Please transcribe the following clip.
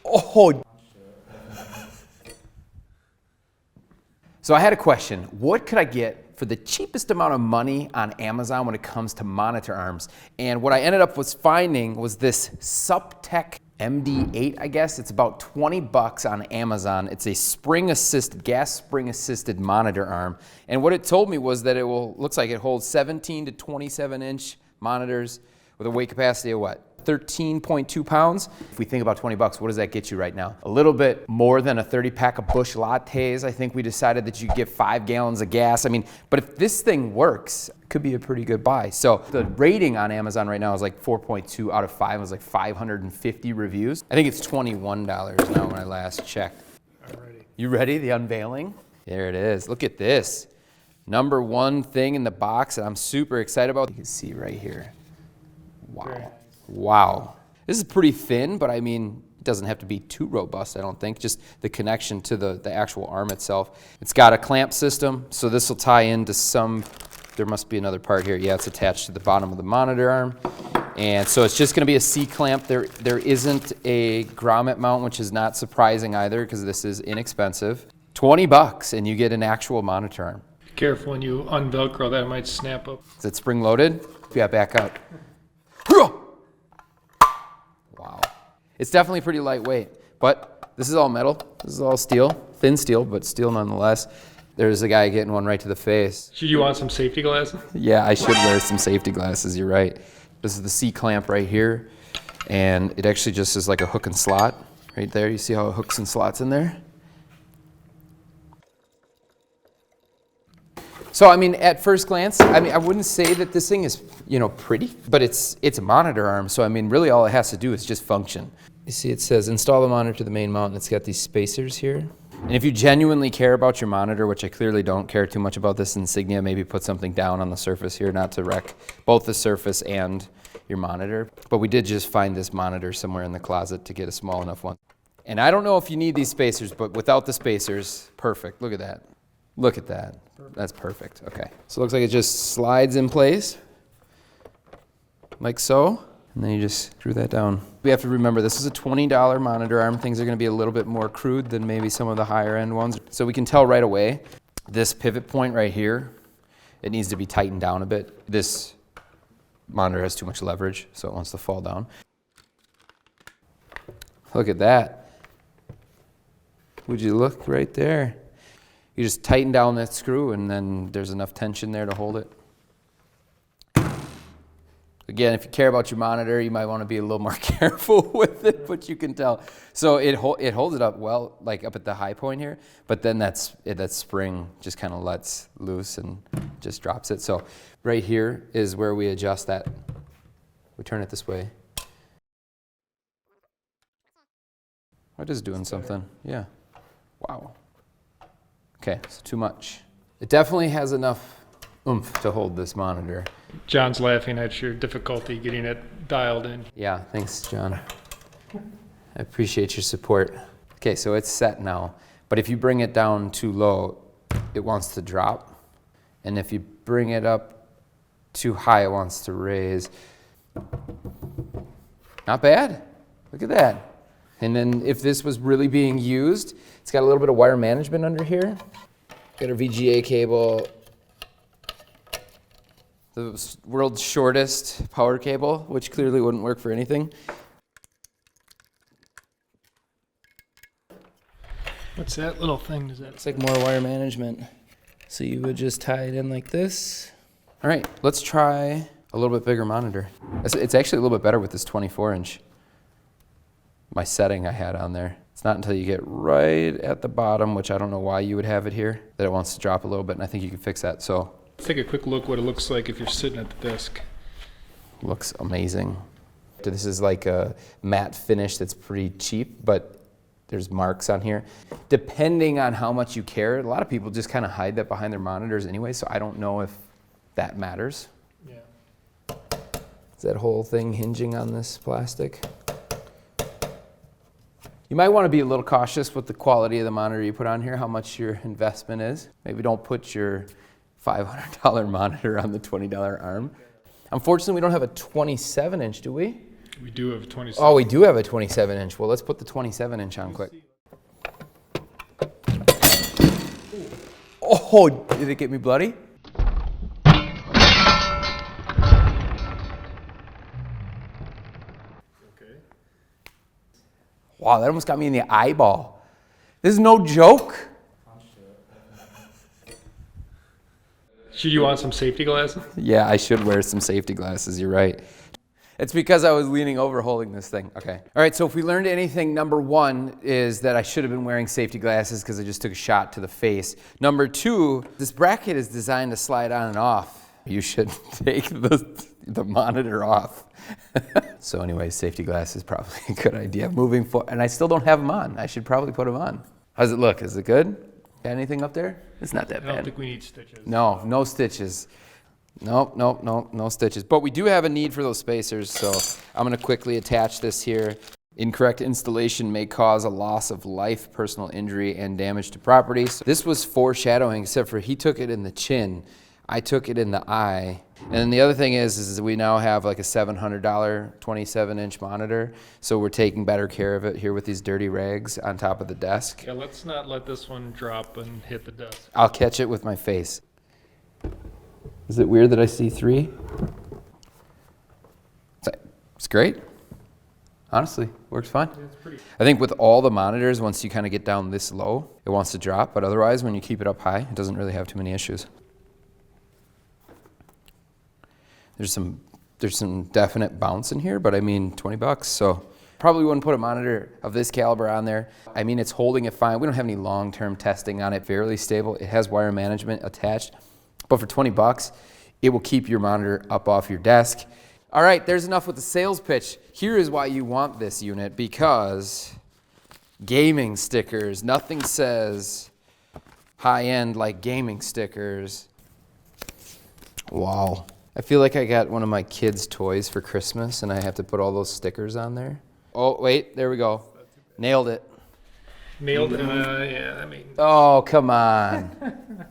Oh. So I had a question. What could I get for the cheapest amount of money on Amazon when it comes to monitor arms? And what I ended up finding was this Subtech MD8, I guess. It's about 20 bucks on Amazon. It's a gas spring assisted monitor arm. And what it told me was that looks like it holds 17 to 27 inch monitors with a weight capacity of what? 13.2 pounds. If we think about 20 bucks, what does that get you right now? A little bit more than a 30 pack of Busch lattes. I think we decided that you get 5 gallons of gas. I mean, but if this thing works, it could be a pretty good buy. So the rating on Amazon right now is like 4.2 out of 5. It was like 550 reviews. I think it's $21 now when I last checked. Alrighty. You ready? The unveiling? There it is. Look at this. Number one thing in the box that I'm super excited about. You can see right here. Wow. Wow. This is pretty thin, but I mean, it doesn't have to be too robust, I don't think. Just the connection to the actual arm itself. It's got a clamp system, so this will tie into there must be another part here. Yeah, it's attached to the bottom of the monitor arm. And so it's just gonna be a C-clamp. There isn't a grommet mount, which is not surprising either, because this is inexpensive. 20 bucks, and you get an actual monitor arm. Be careful when you unvelcro that, it might snap up. Is it spring-loaded? Yeah, back up. Wow. It's definitely pretty lightweight, but this is all metal. This is all steel, thin steel, but steel nonetheless. There's a guy getting one right to the face. Should you want some safety glasses? Yeah, I should wear some safety glasses, you're right. This is the C-clamp right here, and it actually just is like a hook and slot right there. You see how it hooks and slots in there? So, I mean, at first glance, I wouldn't say that this thing is, pretty, but it's a monitor arm. So, I mean, really all it has to do is just function. You see, it says install the monitor to the main mount, and it's got these spacers here. And if you genuinely care about your monitor, which I clearly don't care too much about this insignia, maybe put something down on the surface here, not to wreck both the surface and your monitor. But we did just find this monitor somewhere in the closet to get a small enough one. And I don't know if you need these spacers, but without the spacers, perfect. Look at that. Look at that. That's perfect. Okay. So it looks like it just slides in place, like so. And then you just screw that down. We have to remember this is a $20 monitor arm. Things are going to be a little bit more crude than maybe some of the higher end ones. So we can tell right away, this pivot point right here, it needs to be tightened down a bit. This monitor has too much leverage, so it wants to fall down. Look at that. Would you look right there? You just tighten down that screw, and then there's enough tension there to hold it. Again, if you care about your monitor, you might want to be a little more careful with it, but you can tell. So it holds it up well, like up at the high point here, but then that spring just kind of lets loose and just drops it. So right here is where we adjust that. We turn it this way. It is doing something, yeah. Wow. Okay, so too much. It definitely has enough oomph to hold this monitor. John's laughing at your difficulty getting it dialed in. Yeah, thanks, John. I appreciate your support. Okay, so it's set now, but if you bring it down too low, it wants to drop. And if you bring it up too high, it wants to raise. Not bad. Look at that. And then if this was really being used, it's got a little bit of wire management under here. Got our VGA cable. The world's shortest power cable, which clearly wouldn't work for anything. What's that little thing? It's like more wire management. So you would just tie it in like this. All right, let's try a little bit bigger monitor. It's actually a little bit better with this 24-inch. My setting I had on there. It's not until you get right at the bottom, which I don't know why you would have it here, that it wants to drop a little bit, and I think you can fix that. So let's take a quick look what it looks like if you're sitting at the desk. Looks amazing. This is like a matte finish that's pretty cheap, but there's marks on here. Depending on how much you care, a lot of people just kind of hide that behind their monitors anyway, so I don't know if that matters. Yeah. Is that whole thing hinging on this plastic? You might want to be a little cautious with the quality of the monitor you put on here, how much your investment is. Maybe don't put your $500 monitor on the $20 arm. Unfortunately, we don't have a 27-inch, do we? We do have 27. Oh, we do have a 27 inch. Well, let's put the 27 inch on quick. Oh, did it get me bloody? Okay. Wow, that almost got me in the eyeball. This is no joke. Should you want some safety glasses? Yeah, I should wear some safety glasses. You're right. It's because I was leaning over holding this thing. Okay. All right, so if we learned anything, number one is that I should have been wearing safety glasses because I just took a shot to the face. Number two, this bracket is designed to slide on and off. You should take the monitor off. So anyway, safety glasses is probably a good idea. Moving forward, and I still don't have them on. I should probably put them on. How's it look? Is it good? Got anything up there? It's not that I bad. don't think we need stitches. No, no stitches. Nope, no stitches. But we do have a need for those spacers, so I'm going to quickly attach this here. Incorrect installation may cause a loss of life, personal injury, and damage to property. So this was foreshadowing, except for he took it in the chin. I took it in the eye. And then the other thing is we now have like a $700 27-inch monitor, so we're taking better care of it here with these dirty rags on top of the desk. Yeah, let's not let this one drop and hit the desk. I'll catch it with my face. Is it weird that I see three? It's great. Honestly, works fine. It's pretty. I think with all the monitors, once you kind of get down this low, it wants to drop, but otherwise, when you keep it up high, it doesn't really have too many issues. There's some definite bounce in here, but I mean, $20, so probably wouldn't put a monitor of this caliber on there. I mean, it's holding it fine. We don't have any long-term testing on it. Fairly stable. It has wire management attached, but for $20, it will keep your monitor up off your desk. All right, there's enough with the sales pitch. Here is why you want this unit, because gaming stickers. Nothing says high-end like gaming stickers. Wow. I feel like I got one of my kids' toys for Christmas and I have to put all those stickers on there. Oh, wait, there we go. Nailed it. Nailed it. Yeah, I mean. Oh, come on.